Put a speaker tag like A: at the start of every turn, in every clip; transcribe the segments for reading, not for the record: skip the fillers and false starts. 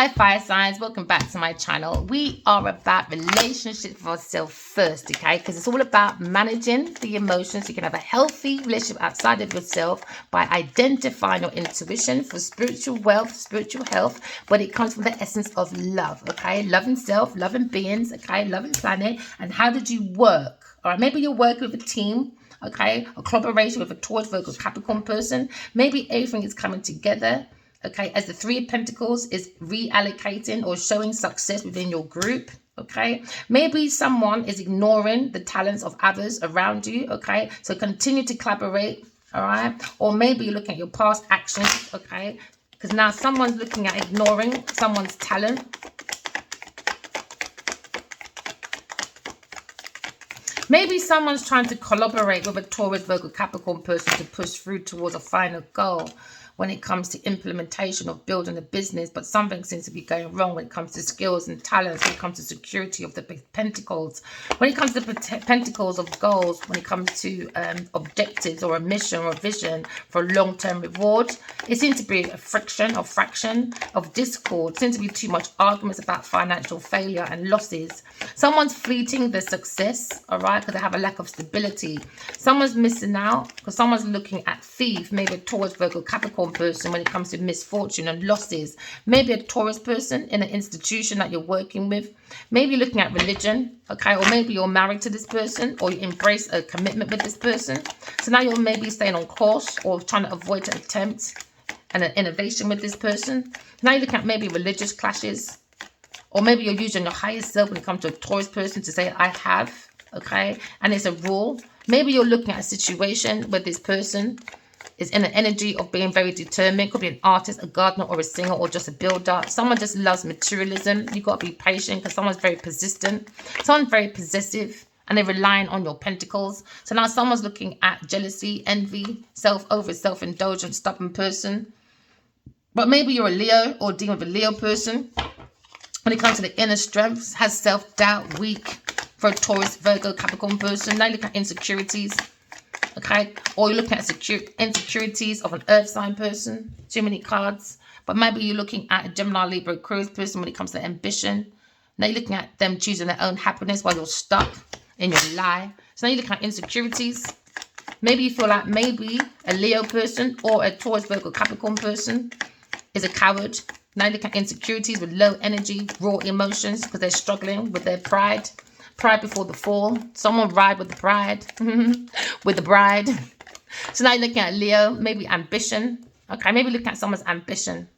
A: Hi fire signs, welcome back to my channel. We are about relationships for ourselves first, okay? Because it's all about managing the emotions. You can have a healthy relationship outside of yourself by identifying your intuition for spiritual wealth, spiritual health, but it comes from the essence of love, okay? Loving self, loving beings, okay? Loving planet. And how did you work? All right, maybe you're working with a team, okay? A collaboration with a Taurus, Virgo, Capricorn person. Maybe everything is coming together. Okay, as the Three of Pentacles is reallocating or showing success within your group. Okay, maybe someone is ignoring the talents of others around you. Okay, so continue to collaborate. All right, or maybe you're looking at your past actions. Okay, because now someone's looking at ignoring someone's talent. Maybe someone's trying to collaborate with a Taurus, Virgo, Capricorn person to push through towards a final goal when it comes to implementation of building a business, but something seems to be going wrong when it comes to skills and talents, when it comes to security of the pentacles, when it comes to pentacles of goals, when it comes to objectives or a mission or a vision for a long-term reward. It seems to be a friction or fraction of discord. It seems to be too much arguments about financial failure and losses. Someone's fleeting their success, all right, because they have a lack of stability. Someone's missing out because someone's looking at thief, maybe a Taurus, Virgo, Capricorn person when it comes to misfortune and losses. Maybe a Taurus person in an institution that you're working with. Maybe you're looking at religion, okay, or maybe you're married to this person or you embrace a commitment with this person. So now you're maybe staying on course or trying to avoid an attempt and an innovation with this person. Now you're looking at maybe religious clashes, or maybe you're using your higher self when it comes to a Taurus person to say, I have, okay, and it's a rule. Maybe you're looking at a situation where this person is in an energy of being very determined. Could be an artist, a gardener, or a singer, or just a builder. Someone just loves materialism. You've got to be patient because someone's very persistent. Someone's very possessive, and they're relying on your pentacles. So now someone's looking at jealousy, envy, self-indulgent, stubborn person. But maybe you're a Leo or dealing with a Leo person. When it comes to the inner strengths, has self-doubt, weak for a Taurus, Virgo, Capricorn person. Now you look at insecurities. Okay, or you're looking at insecurities of an earth sign person. Too many cards. But maybe you're looking at a Gemini, Libra, Aquarius person when it comes to ambition. Now you're looking at them choosing their own happiness while you're stuck in your lie. So now you're looking at insecurities. Maybe you feel like maybe a Leo person or a Taurus, Virgo, Capricorn person is a coward. Now you look at insecurities with low energy, raw emotions because they're struggling with their pride. Pride before the fall. Someone ride with the pride. With the bride. So now you're looking at Leo. Maybe ambition. Okay, maybe looking at someone's ambition.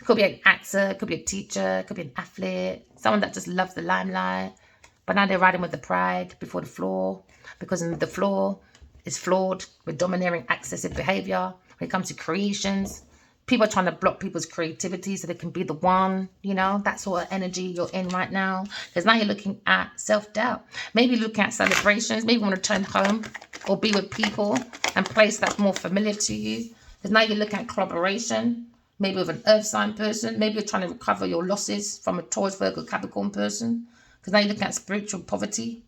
A: Could be an actor. Could be a teacher. Could be an athlete. Someone that just loves the limelight. But now they're riding with the pride before the floor. Because the floor is flawed with domineering, excessive behavior. When it comes to creations. People are trying to block people's creativity so they can be the one, you know, that sort of energy you're in right now. Because now you're looking at self-doubt. Maybe looking at celebrations. Maybe you want to return home or be with people and place that's more familiar to you. Because now you're looking at collaboration. Maybe with an earth sign person. Maybe you're trying to recover your losses from a Taurus, Virgo, Capricorn person. Because now you're looking at spiritual poverty.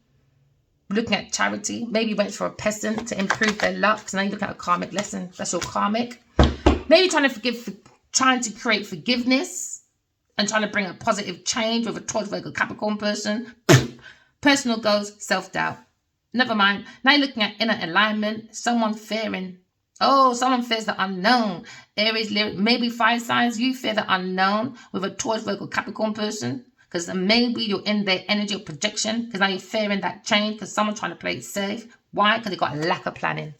A: Looking at charity. Maybe you went for a peasant to improve their luck. So now you're looking at a karmic lesson. That's your karmic. Maybe trying to create forgiveness and trying to bring a positive change with a Taurus, Virgo, Capricorn person. Personal goals, self-doubt. Never mind. Now you're looking at inner alignment. Someone fearing. Oh, someone fears the unknown. Aries, maybe fire signs. You fear the unknown with a Taurus, Virgo, Capricorn person. Because maybe you're in their energy of projection. Because now you're fearing that change because someone's trying to play it safe. Why? Because they've got a lack of planning.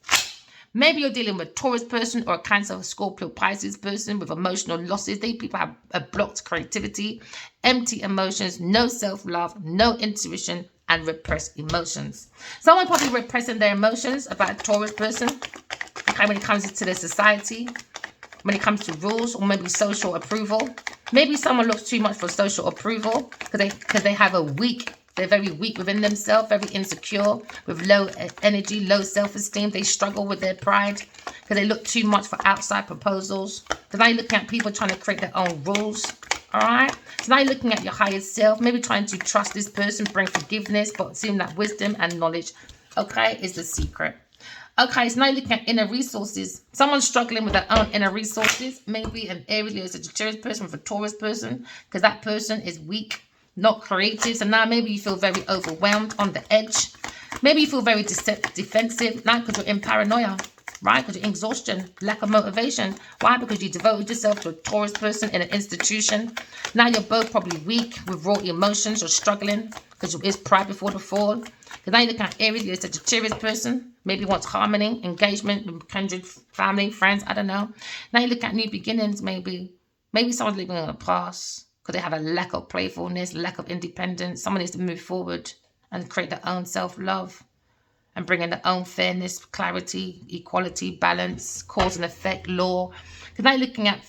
A: Maybe you're dealing with a Taurus person or a Cancer, Scorpio, Pisces person with emotional losses. These people have a blocked creativity, empty emotions, no self-love, no intuition, and repressed emotions. Someone probably repressing their emotions about a Taurus person. Okay, when it comes to their society, when it comes to rules or maybe social approval. Maybe someone looks too much for social approval because they have a weak. They're very weak within themselves, very insecure, with low energy, low self-esteem. They struggle with their pride because they look too much for outside proposals. So now you're looking at people trying to create their own rules, all right? So now you're looking at your higher self, maybe trying to trust this person, bring forgiveness, but seeing that wisdom and knowledge, okay, is the secret. Okay, so now you're looking at inner resources. Someone's struggling with their own inner resources. Maybe an Aries, Leo, Sagittarius person with a Taurus person, because that person is weak, not creative. So now maybe you feel very overwhelmed, on the edge. Maybe you feel very defensive now because you're in paranoia, right? Because you're in exhaustion, lack of motivation. Why? Because you devoted yourself to a Taurus person in an institution. Now you're both probably weak with raw emotions. You're struggling because it's pride before the fall. Because now you're looking at Aries, you're a Sagittarius person. Maybe wants harmony, engagement with kindred, family, friends. I don't know. Now you look at new beginnings. Maybe someone's living in the past because they have a lack of playfulness, lack of independence. Someone needs to move forward and create their own self-love and bring in their own fairness, clarity, equality, balance, cause and effect, law. Because now you're looking at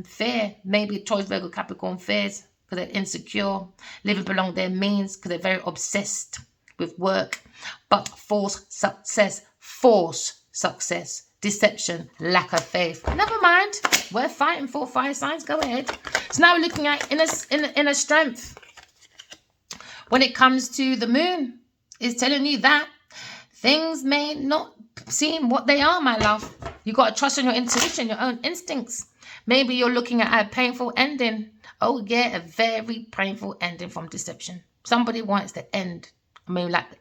A: fear. Maybe Taurus, Virgo, Capricorn fears because they're insecure, living below their means because they're very obsessed with work, but force success, deception, lack of faith. Never mind. We're fighting for fire signs. Go ahead. So now we're looking at inner strength. When it comes to the moon, it's telling you that things may not seem what they are, my love. You got to trust in your intuition, your own instincts. Maybe you're looking at a painful ending. Oh, yeah, a very painful ending from deception. Somebody wants to end.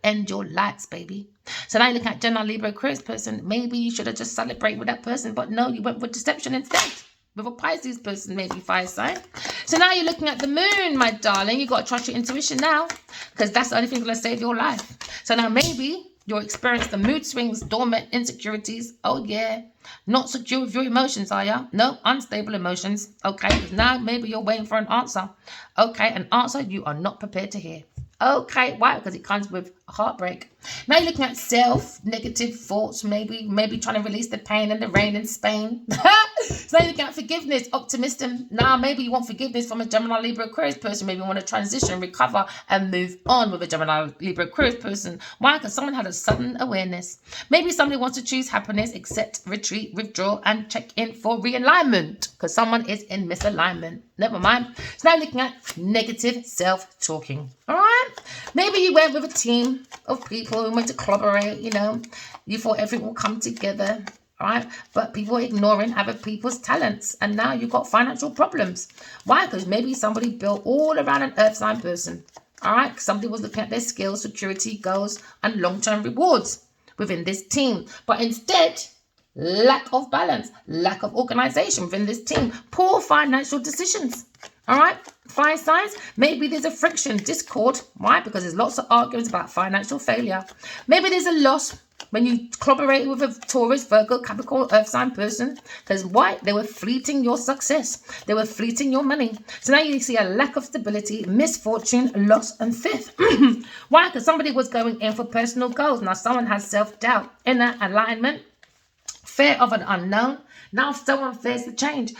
A: End your lights, baby. So now you look at Gemini, Libra, Aquarius person. Maybe you should have just celebrated with that person, but no, you went with deception instead. With a Pisces person, maybe fire sign. So now you're looking at the moon, my darling. You got to trust your intuition now, because that's the only thing going to save your life. So now maybe you'll experience the mood swings, dormant insecurities. Oh, yeah. Not secure with your emotions, are you? No, unstable emotions. Okay, now maybe you're waiting for an answer. Okay, an answer you are not prepared to hear. Okay, why? Because it comes with a heartbreak. Now you're looking at negative thoughts, maybe trying to release the pain and the rain in Spain. So now you're looking at forgiveness, optimism. Now maybe you want forgiveness from a Gemini, Libra, Aquarius person. Maybe you want to transition, recover, and move on with a Gemini, Libra, Aquarius person. Why? Because someone had a sudden awareness. Maybe somebody wants to choose happiness, accept, retreat, withdraw, and check in for realignment. Because someone is in misalignment. Never mind. So now looking at negative self-talking. All right? Maybe you went with a team of people who went to collaborate, you thought everything will come together, all right? But people are ignoring other people's talents, and now you've got financial problems. Why? Because maybe somebody built all around an earth sign person, all right? Somebody was looking at their skills, security, goals, and long-term rewards within this team. But instead, lack of balance, lack of organization within this team, poor financial decisions. All right, fire signs. Maybe there's a friction, discord. Why? Because there's lots of arguments about financial failure. Maybe there's a loss when you collaborate with a Taurus, Virgo, Capricorn, Earth sign person. Because why? They were fleeting your success. They were fleeting your money. So now you see a lack of stability, misfortune, loss, and fifth. Why? Because somebody was going in for personal goals. Now someone has self-doubt, inner alignment, fear of an unknown. Now someone fears the change.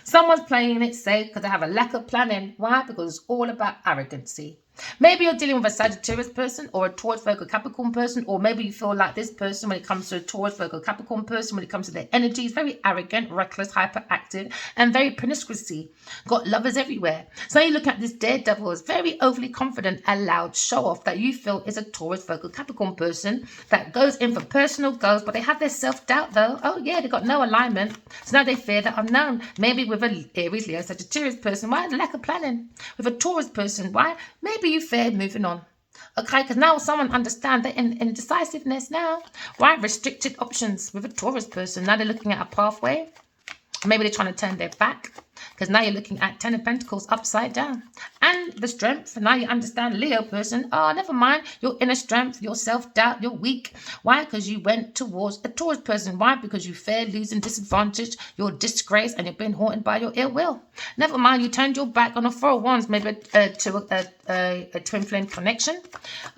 A: Someone's playing it safe because they have a lack of planning. Why? Because it's all about arrogancy. Maybe you're dealing with a Sagittarius person or a Taurus, Virgo, Capricorn person, or maybe you feel like this person, when it comes to a Taurus, Virgo, Capricorn person, when it comes to their energy, is very arrogant, reckless, hyperactive, and very promiscuity. Got lovers everywhere. So you look at this daredevil as very overly confident, a loud show-off that you feel is a Taurus, Virgo, Capricorn person that goes in for personal goals, but they have their self-doubt though. Oh yeah, they got no alignment. So now they fear the unknown. Maybe with a Aries, Leo, Sagittarius person. Why? The lack of planning. With a Taurus person. Why? Maybe you fear moving on. Okay, because now someone understands that in indecisiveness now. Why? Restricted options with a Taurus person. Now they're looking at a pathway. Maybe they're trying to turn their back. Because now you're looking at 10 of Pentacles upside down. And the strength. Now you understand, Leo person. Oh, never mind. Your inner strength, your self-doubt, you're weak. Why? Because you went towards a Taurus person. Why? Because you fear losing, disadvantage, your disgrace, and you've been haunted by your ill will. Never mind. You turned your back on a Four of Wands, maybe to a twin flame connection.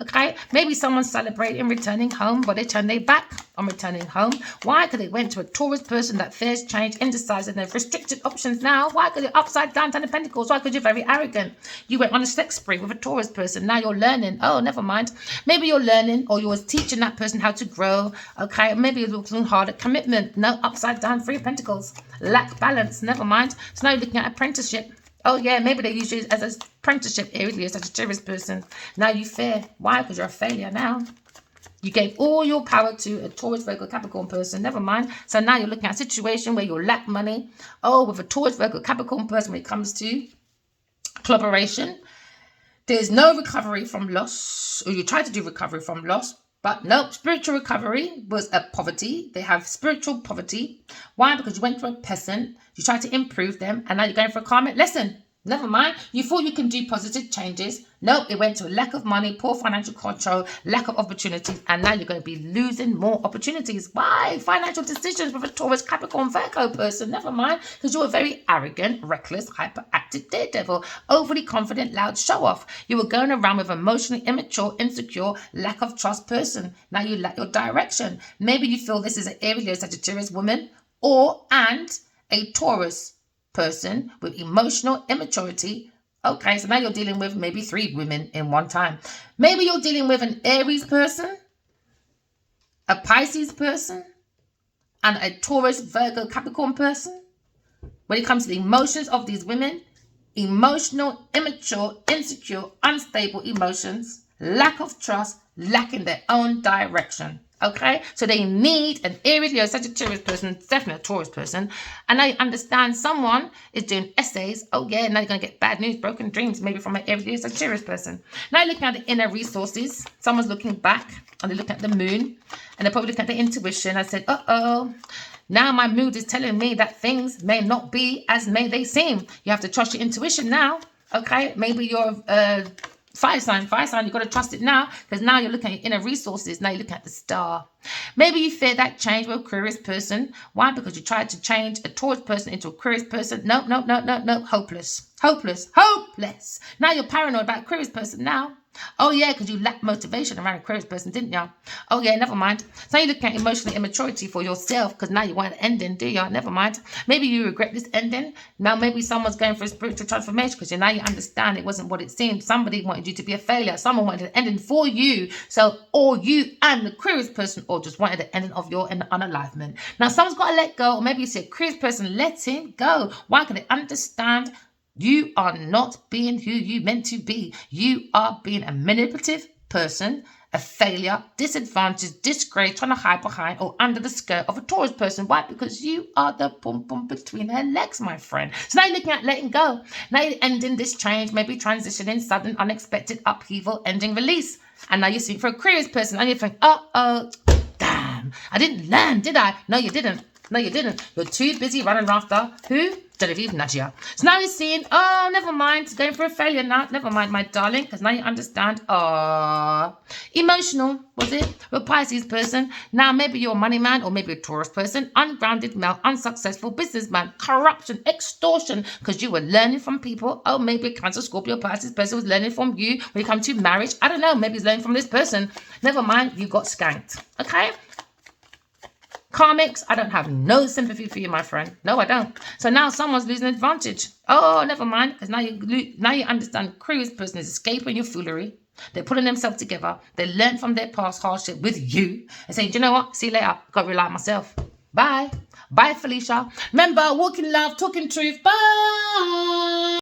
A: Okay. Maybe someone's celebrating returning home, but they turn their back on returning home. Why? Because they went to a Taurus person that fears change, indecisive, and have restricted options now. Why? Because you're upside down, 10 of Pentacles. Why? Because you're very arrogant. You went on a sex spree with a Taurus person. Now you're learning. Oh, never mind. Maybe you're learning, or you was teaching that person how to grow. Okay. Maybe you're looking hard at commitment. No, upside down, 3 of Pentacles. Lack balance. Never mind. So now you're looking at apprenticeship. Oh, yeah, maybe they use you as an apprenticeship, Aries, Sagittarius person. Now you fear. Why? Because you're a failure now. You gave all your power to a Taurus, Virgo, Capricorn person. Never mind. So now you're looking at a situation where you lack money. Oh, with a Taurus, Virgo, Capricorn person, when it comes to collaboration, there's no recovery from loss, or you try to do recovery from loss, but no, spiritual recovery was a poverty. They have spiritual poverty. Why? Because you went to a person, you tried to improve them, and now you're going for a karmic lesson. Never mind. You thought you can do positive changes. Nope, it went to a lack of money, poor financial control, lack of opportunities, and now you're going to be losing more opportunities. Why? Financial decisions with a Taurus, Capricorn, Virgo person. Never mind, because you're a very arrogant, reckless, hyperactive daredevil, overly confident, loud show-off. You were going around with emotionally immature, insecure, lack of trust person. Now you lack your direction. Maybe you feel this is an Aries, Sagittarius woman, and a Taurus person with emotional immaturity. Okay, so now you're dealing with maybe 3 women in one time. Maybe you're dealing with an Aries person, a Pisces person, and a Taurus, Virgo, Capricorn person. When it comes to the emotions of these women, emotional, immature, insecure, unstable emotions, lack of trust, lacking their own direction. Okay, so they need an Aries, Leo, Sagittarius person, definitely a Taurus person. And I understand someone is doing essays. Oh yeah, now you're going to get bad news, broken dreams, maybe from an Aries, Leo, Sagittarius person. Now you're looking at the inner resources. Someone's looking back and they're looking at the moon, and they're probably looking at the intuition. I said, now my mood is telling me that things may not be as may they seem. You have to trust your intuition now. Okay, maybe you're fire sign, you've got to trust it now, because now you're looking at your inner resources. Now you're looking at the star. Maybe you fear that change with a Aquarius person. Why? Because you tried to change a Taurus person into a Aquarius person. No. Hopeless. Now you're paranoid about Aquarius person now. Oh yeah, because you lacked motivation around Aquarius person, didn't you? Oh yeah, never mind. So you're looking at emotional immaturity for yourself, because now you want an ending, do you? Never mind. Maybe you regret this ending. Now maybe someone's going for a spiritual transformation, because now you understand it wasn't what it seemed. Somebody wanted you to be a failure. Someone wanted an ending for you. So or you and the Aquarius person or just wanted the ending of your unalignment. Now someone's got to let go, or maybe you say Aquarius person, let him go. Why? Can they understand you are not being who you meant to be. You are being a manipulative person, a failure, disadvantaged, disgraced, trying to hide behind or under the skirt of a Taurus person. Why? Because you are the pum between her legs, my friend. So now you're looking at letting go. Now you're ending this change, maybe transitioning, sudden, unexpected upheaval, ending release. And now you're seeing for a Aquarius person, and you think, damn, I didn't learn, did I? No, you didn't. You're too busy running after who? Genevieve Nadia. So now you're seeing, never mind, it's going for a failure now. Never mind, my darling, because now you understand. Emotional, was it? A Pisces person. Now maybe you're a money man, or maybe a Taurus person. Ungrounded male, unsuccessful businessman, corruption, extortion, because you were learning from people. Oh, maybe a Cancer, Scorpio, Pisces person was learning from you when it comes to marriage. I don't know, maybe he's learning from this person. Never mind, you got skanked. Okay? Karmics, I don't have no sympathy for you, my friend. No, I don't. So now someone's losing advantage. Oh, never mind, because now you understand Aquarius person is escaping your foolery. They're pulling themselves together. They learn from their past hardship with you and saying, do you know what? See you later. Got to rely on myself. Bye. Bye, Felicia. Remember, walk in love, talk in truth. Bye.